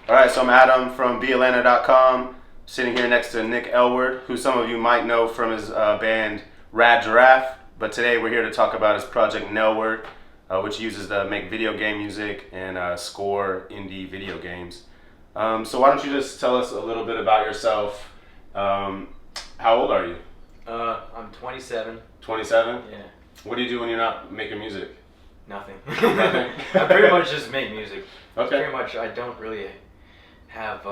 All right, so I'm Adam from BeAtlanta.com, sitting here next to Nick Elward, who some of you might know from his band Giraffe. But today we're here to talk about his project Nelward, which uses to make video game music and score indie video games. So why don't you just tell us a little bit about yourself? How old are you? I'm 27. 27? Yeah. What do you do when you're not making music? Nothing. Nothing? I pretty much just make music. Okay. Pretty much, I don't really have.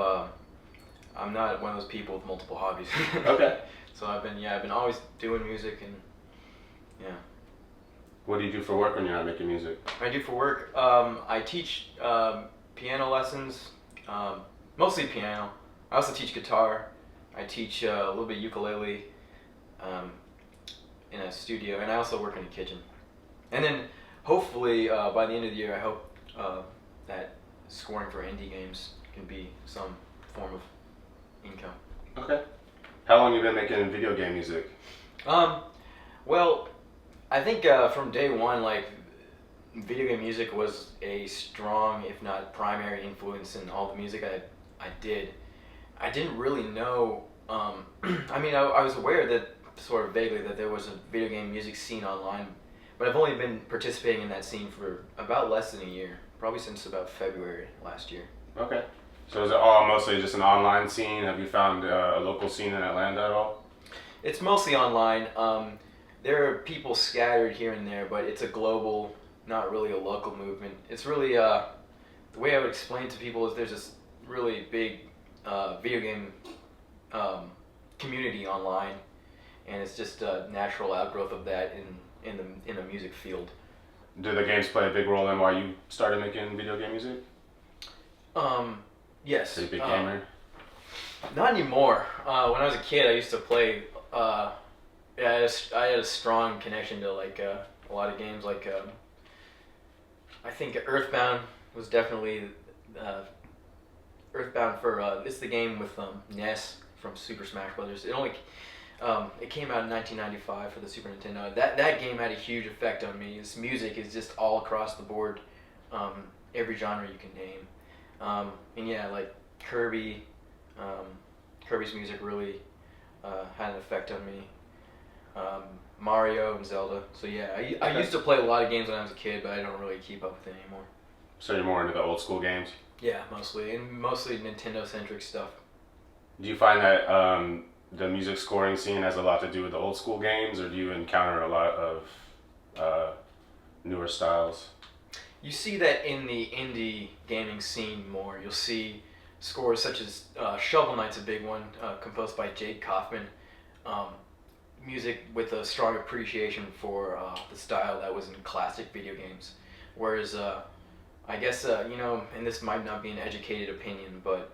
I'm not one of those people with multiple hobbies. Okay. So I've been always doing music and yeah. What do you do for work when you're not making music? I do for work. I teach piano lessons, mostly piano. I also teach guitar. I teach a little bit ukulele in a studio, and I also work in a kitchen. And then hopefully by the end of the year, I hope that scoring for indie games can be some form of income. Okay. How long have you been making video game music? Well, I think from day one, like, video game music was a strong, if not primary, influence in all the music I did. I didn't really know. I mean, I was aware that, sort of vaguely, that there was a video game music scene online, but I've only been participating in that scene for about less than a year, probably since about February last year. Okay. So is it all mostly just an online scene? Have you found a local scene in Atlanta at all? It's mostly online. There are people scattered here and there, but it's a global, not really a local movement. It's really, the way I would explain to people is there's this really big video game community online, and it's just a natural outgrowth of that in the music field. Do the games play a big role in why you started making video game music? Yes. Are you a big gamer? Not anymore. When I was a kid, I used to play. I had a strong connection to like a lot of games. Like I think Earthbound was definitely Earthbound for it's the game with Ness from Super Smash Brothers. It came out in 1995 for the Super Nintendo. That game had a huge effect on me. This music is just all across the board, every genre you can name. And yeah, like Kirby's music really had an effect on me. Mario and Zelda. So yeah, I used to play a lot of games when I was a kid, but I don't really keep up with it anymore. So you're more into the old school games? Yeah, mostly Nintendo-centric stuff. Do you find that the music scoring scene has a lot to do with the old school games, or do you encounter a lot of newer styles? You see that in the indie gaming scene more. You'll see scores such as Shovel Knight's a big one, composed by Jake Kaufman. Music with a strong appreciation for the style that was in classic video games. Whereas, I guess, and this might not be an educated opinion, but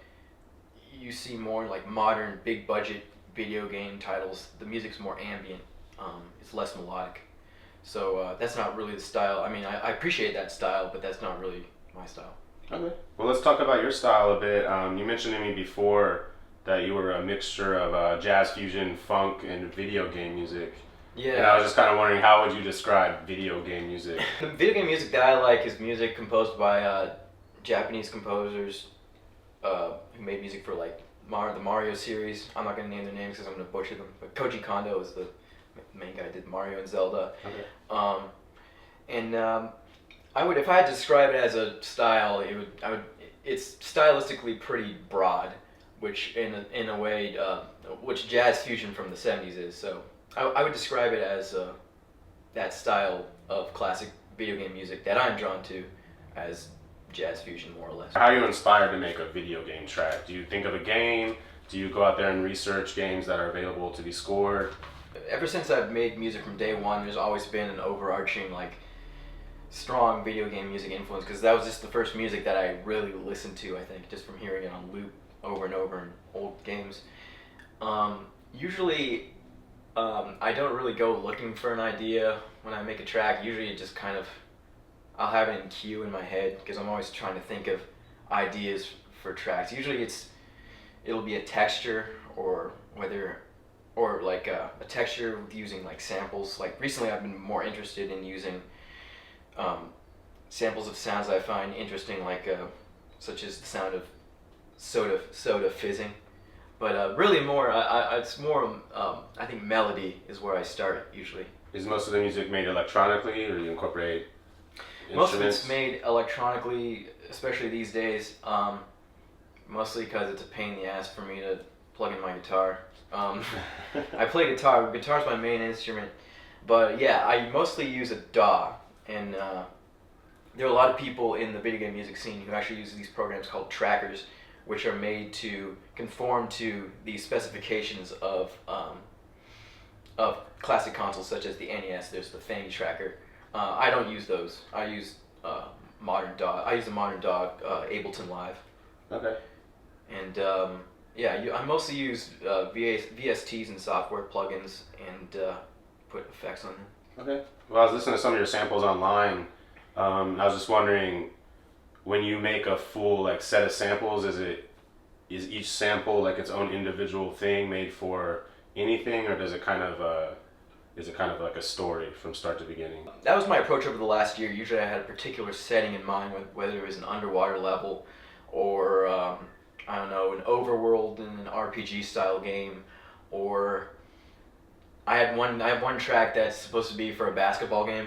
you see more like modern, big budget video game titles. The music's more ambient. It's less melodic. So that's not really the style. I mean, I appreciate that style, but that's not really my style. Okay. Well, let's talk about your style a bit. You mentioned to me before that you were a mixture of jazz fusion, funk, and video game music. Yeah. And I was just kind of wondering, how would you describe video game music? The video game music that I like is music composed by Japanese composers who made music for like the Mario series. I'm not going to name their names because I'm going to butcher them. But Koji Kondo is the main guy who did Mario and Zelda. Okay. I would, if I had to describe it as a style, it's stylistically pretty broad, which in a way, which jazz fusion from the 70s is. So I would describe it as that style of classic video game music that I'm drawn to as jazz fusion, more or less. How are you inspired to make a video game track? Do you think of a game? Do you go out there and research games that are available to be scored? Ever since I've made music from day one, there's always been an overarching, like, strong video game music influence, because that was just the first music that I really listened to, I think, just from hearing it on loop over and over in old games. Usually, I don't really go looking for an idea when I make a track. Usually it just kind of, I'll have it in queue in my head, because I'm always trying to think of ideas for tracks. Usually it'll be a texture, or like a texture using like samples. Like recently I've been more interested in using samples of sounds I find interesting, like such as the sound of soda fizzing. But really more, it's more. I think melody is where I start usually. Is most of the music made electronically, or do you incorporate Most of instruments? it's made electronically, especially these days. Mostly because it's a pain in the ass for me to plug in my guitar. I play guitar. Guitar's my main instrument. But yeah, I mostly use a DAW. And there are a lot of people in the video game music scene who actually use these programs called trackers, which are made to conform to the specifications of classic consoles such as the NES. There's the Fanny tracker. I don't use those. I use modern DAW. I use the modern DAW Ableton Live. Okay. And I mostly use VSTs and software plugins and put effects on them. Okay. Well, I was listening to some of your samples online. I was just wondering, when you make a full like set of samples, is each sample like its own individual thing made for anything, or does it kind of is it kind of like a story from start to beginning? That was my approach over the last year. Usually I had a particular setting in mind, whether it was an underwater level or I don't know, an overworld in an RPG style game, or I have one track that's supposed to be for a basketball game.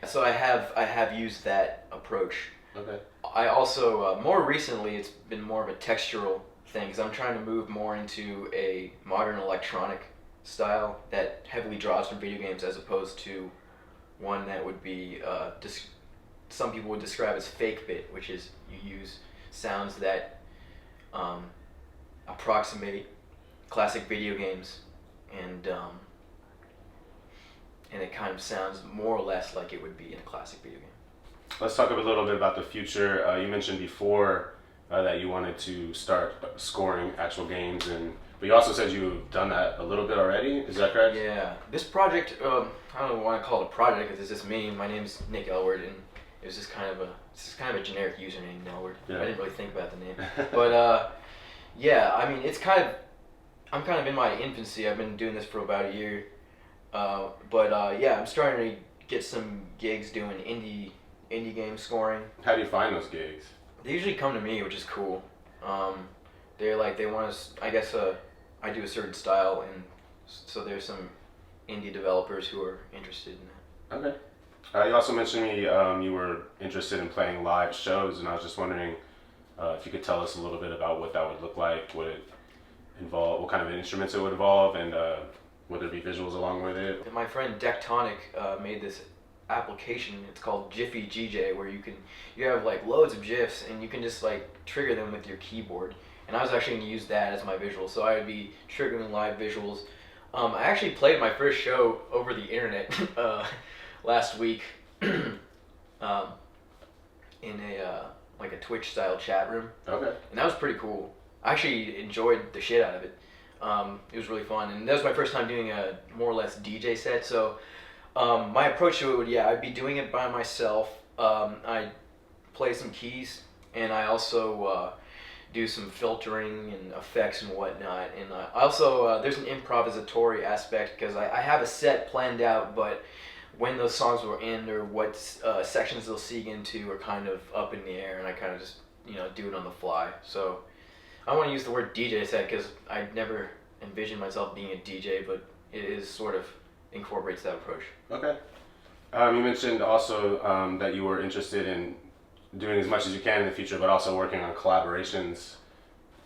So I have used that approach. Okay. I also more recently it's been more of a textural thing because I'm trying to move more into a modern electronic style that heavily draws from video games as opposed to one that would be some people would describe as fake bit, which is you use sounds that approximate classic video games, and it kind of sounds more or less like it would be in a classic video game. Let's talk a little bit about the future. You mentioned before that you wanted to start scoring actual games, but you also said you've done that a little bit already. Is that correct? Yeah. This project, I don't want to call it a project because it's just me. My name's Nick Elward, and it was just kind of a generic username, Nelward. Yeah. I didn't really think about the name, but yeah. I mean, I'm kind of in my infancy. I've been doing this for about a year, but yeah, I'm starting to get some gigs doing indie game scoring. How do you find those gigs? They usually come to me, which is cool. They want us. I guess I do a certain style, and so there's some indie developers who are interested in that. Okay. You also mentioned me you were interested in playing live shows, and I was just wondering if you could tell us a little bit about what that would look like. Would it involve what kind of instruments it would involve, and would there be visuals along with it? My friend Dectonic made this application. It's called Jiffy GJ, where you have like loads of GIFs and you can just like trigger them with your keyboard. And I was actually going to use that as my visual, so I would be triggering live visuals. I actually played my first show over the internet last week in a Twitch style chat room. Okay. And that was pretty cool. I actually enjoyed the shit out of it. It was really fun, and that was my first time doing a more or less DJ set. So my approach to it would, I'd be doing it by myself. I play some keys, and I also do some filtering and effects and whatnot. And also there's an improvisatory aspect because I have a set planned out, but when those songs will end or what sections they'll seek into are kind of up in the air, and I kind of just do it on the fly. So I want to use the word DJ set because I never envisioned myself being a DJ, but it is sort of incorporates that approach. Okay. You mentioned also that you were interested in doing as much as you can in the future, but also working on collaborations.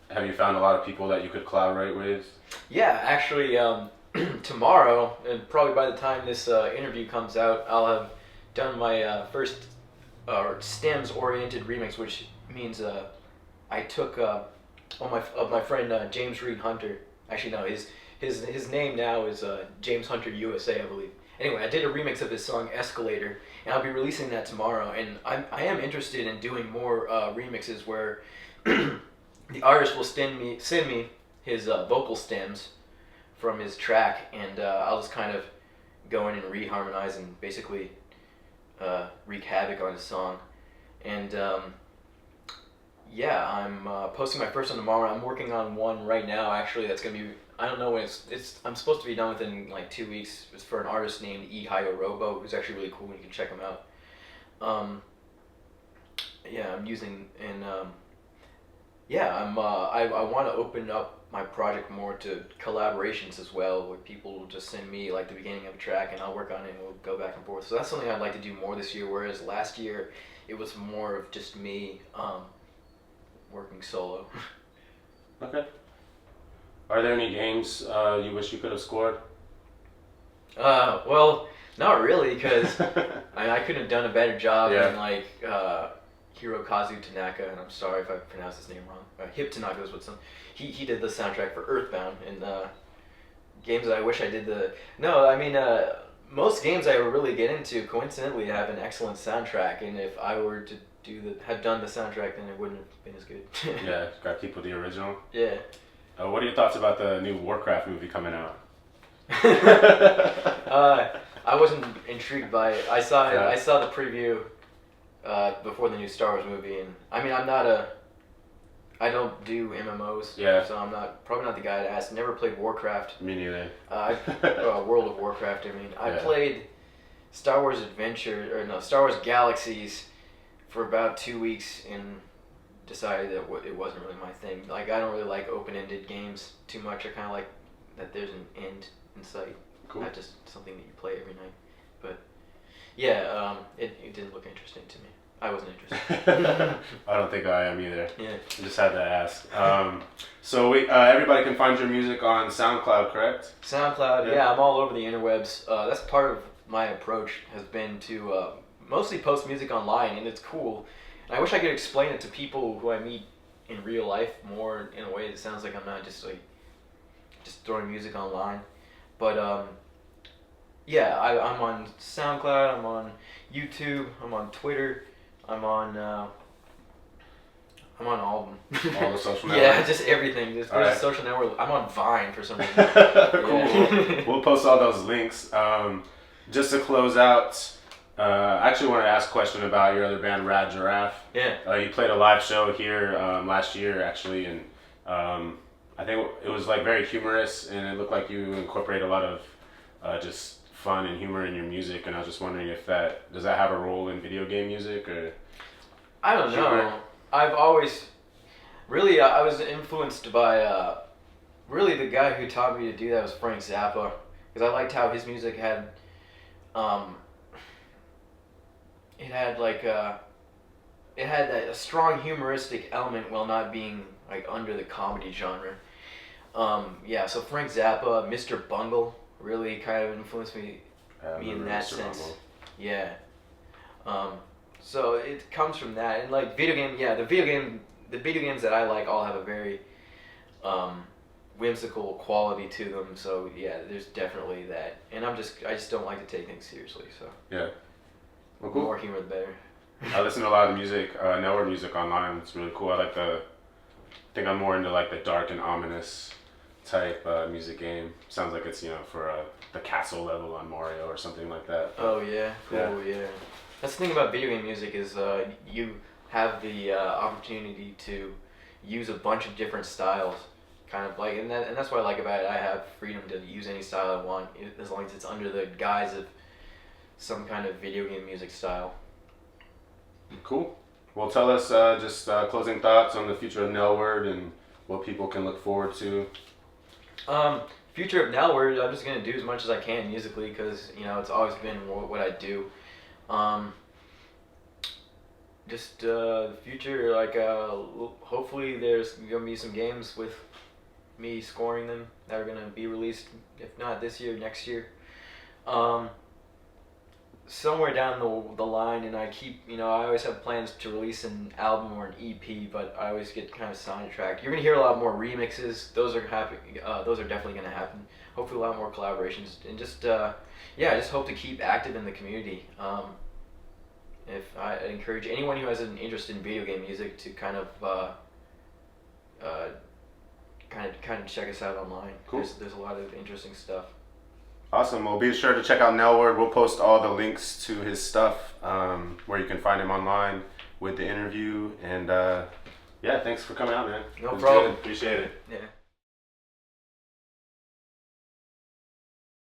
Have you found a lot of people that you could collaborate with? Yeah, actually, tomorrow, and probably by the time this interview comes out, I'll have done my first stems-oriented remix, which means I took my friend James Reed Hunter. Actually, no, his name now is James Hunter USA, I believe. Anyway, I did a remix of his song Escalator, and I'll be releasing that tomorrow. And I am interested in doing more remixes where the artist will send me his vocal stems from his track, and I'll just kind of go in and reharmonize and basically wreak havoc on his song. And yeah, I'm posting my first one tomorrow. I'm working on one right now, actually, that's going to be, I don't know when I'm supposed to be done within like 2 weeks. It's for an artist named Ehayo Robo, who's actually really cool, and you can check him out. Yeah, I'm using, and yeah, I want to open up my project more to collaborations as well, where people will just send me like the beginning of a track and I'll work on it and we'll go back and forth. So that's something I'd like to do more this year. Whereas last year, it was more of just me working solo. Okay. Are there any games you wish you could have scored? Well, not really, because I couldn't have done a better job than like Hirokazu Tanaka, and I'm sorry if I pronounced his name wrong. Hip Tanaka is what's he did the soundtrack for Earthbound, and games that I wish I did the. No, I mean most games I really get into coincidentally have an excellent soundtrack, and if I were to have done the soundtrack, then it wouldn't have been as good. Yeah, gotta keep with the original. Yeah. What are your thoughts about the new Warcraft movie coming out? I wasn't intrigued by it. I saw the preview before the new Star Wars movie, and I mean I don't do MMOs, so I'm probably not the guy to ask. Never played Warcraft. Me neither. World of Warcraft. I mean, I played Star Wars Star Wars Galaxies for about 2 weeks and decided that it wasn't really my thing. Like, I don't really like open-ended games too much. I kind of like that there's an end in sight, not just something that you play every night. But yeah, it didn't look interesting to me. I wasn't interested. I don't think I am either. Yeah. I just had to ask. So everybody can find your music on SoundCloud, correct? SoundCloud, yeah, I'm all over the interwebs. That's part of my approach has been to mostly post music online, and it's cool. And I wish I could explain it to people who I meet in real life more in a way that sounds like I'm not just throwing music online. But yeah, I'm on SoundCloud, I'm on YouTube, I'm on Twitter, I'm on all of them. All the social networks? Yeah, just everything. There's a social network. I'm on Vine for some reason. Cool. We'll post all those links. Just to close out, I actually want to ask a question about your other band, Rad Giraffe. Yeah. You played a live show here last year, actually, and I think it was like very humorous, and it looked like you incorporate a lot of just fun and humor in your music. And I was just wondering if does that have a role in video game music or? I don't know. I've always really I was influenced by really the guy who taught me to do that was Frank Zappa, because I liked how his music had it had a strong humoristic element while not being like under the comedy genre. Yeah, so Frank Zappa, Mr. Bungle really kind of influenced me in that sense. Bungle. Yeah. So it comes from that, and like the video games that I like all have a very whimsical quality to them. So yeah, there's definitely that, and I just don't like to take things seriously. So yeah, well, cool. The more humor, the better. I listen to a lot of music, Nelward music online. It's really cool. I think I'm more into like the dark and ominous type music game. Sounds like it's for the castle level on Mario or something like that. Oh yeah, cool. Yeah. That's the thing about video game music is you have the opportunity to use a bunch of different styles, kind of like, and that's what I like about it. I have freedom to use any style I want, as long as it's under the guise of some kind of video game music style. Cool. Well, tell us just closing thoughts on the future of Nelward and what people can look forward to. Future of Nelward, I'm just gonna do as much as I can musically, because it's always been what I do. Just the future, like hopefully there's gonna be some games with me scoring them that are gonna be released, if not this year, next year. Somewhere down the line, and I always have plans to release an album or an EP, but I always get kind of sidetracked. You're gonna hear a lot more remixes. Those are those are definitely gonna happen. Hopefully a lot more collaborations, and just I just hope to keep active in the community. If I encourage anyone who has an interest in video game music to kind of check us out online. Cool. There's a lot of interesting stuff. Awesome. Well, be sure to check out Nelward. We'll post all the links to his stuff where you can find him online with the interview. And yeah, thanks for coming out, man. No problem. Good. Appreciate it. Yeah.